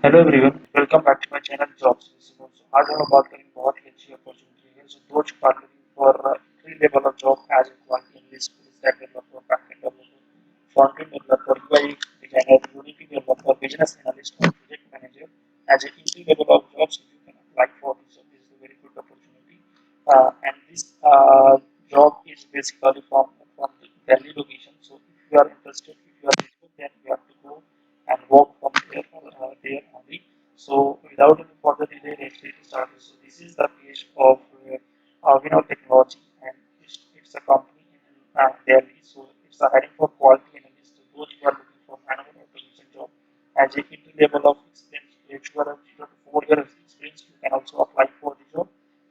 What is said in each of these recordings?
Hello everyone, welcome back to my channel JobsWithShubham. So आज हम बात करेंगे बहुत ही अच्छी अपॉर्चुनिटी है जो दो are looking for three level of job as a quality analyst, full stack developer, backend developer, front-end developer, UI designer, Unity developer, business analyst, or project manager. As a entry level of jobs, you can apply for this. So this is a very good opportunity, and this job is basically from the Delhi location. So if you are interested, if you are eligible, then you have to go and work from there only. So without any further delay, let's get started. So this is the page of Technology, and it's a company in Delhi. So it's a hiring for quality analyst. So those who are looking for manual automation job as a entry level of experience, if you are a 0 to 4 years experience, you can also apply for the job.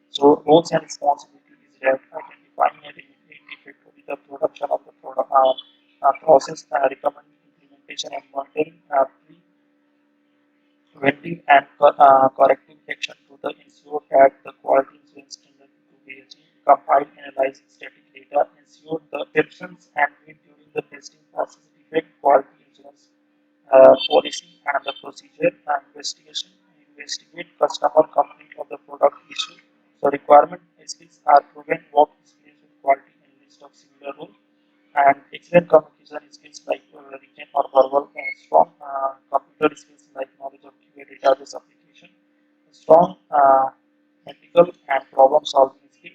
So roles and responsibilities is that identifying and effect with the production of the product process, recommend implementation and monitoring, preventive and corrective action to the ensure that the quality insurance standard to be achieved, compile, analyze static data, ensure the exceptions and meet during the testing process, defect quality insurance policy and the procedure, and investigate customer complaint of the product issue. So requirement skills are proven work experience with quality and list of similar roles and excellent communication skills like written or verbal and strong computer skills like knowledge of QA database application, strong ethical and problem solving skill.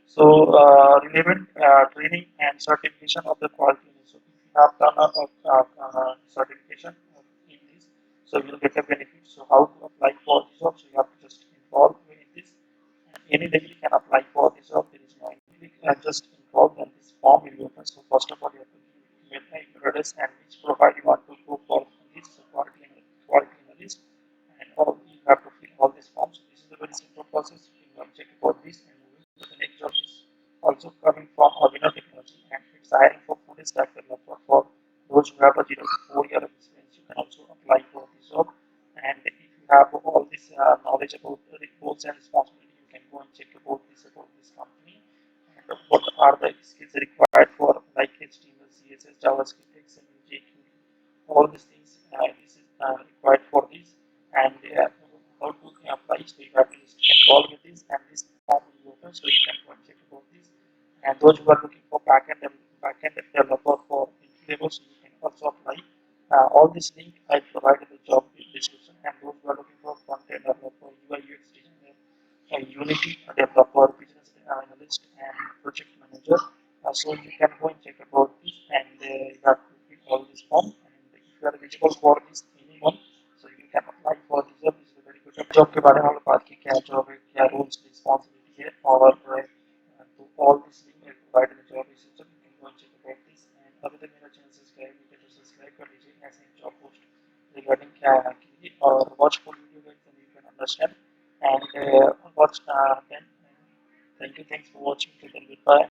So relevant training and certification of the quality. So if you have done a certification in this, so you will get a benefit. So how to apply for this job? So you have to just involve in this. And any degree can apply for this job. There is no any just involved in this form will be open. So first of all, you have to give email address and which profile you want to go for this quality analyst, and all you have to fill all these forms. So this is a very simple process. You can check about this and moving to the next job is also coming from Avino Technology, and it's hiring for full stack developer for those who have a 0 to 4 year of experience. You can also apply for this job, and if you have all this knowledge about the roles and responsibility, you can go and check about this company and what are the skills required for like HTML, CSS, JavaScript, XML, jQuery, all these things. This is required for this, and how to apply. So you have to just enroll with this, and this form will be open, so you can go and check about this. And those who are looking for backend developer for entry level, so you can also apply. All this link I provided the job description, and those who are looking for front end developer, UI UX designer, Unity developer, business analyst, and project manager. So you can go and check about this, and you have to fill all this form. And if you are eligible for this anyone, so you can apply for this job. This is a very good job. Job के बारे में हम लोग बात की क्या job है क्या रूल्स रिस्पॉन्सिबिलिटी है और तो all this provide the job description you can go and check about this and अभी तक मेरा चैनल सब्सक्राइब नहीं किया तो सब्सक्राइब कर लीजिए ऐसे ही जॉब पोस्ट रिगार्डिंग क्या है कीजिए और watch full video guys and you can understand and watch then thank you, thanks for watching till then, goodbye.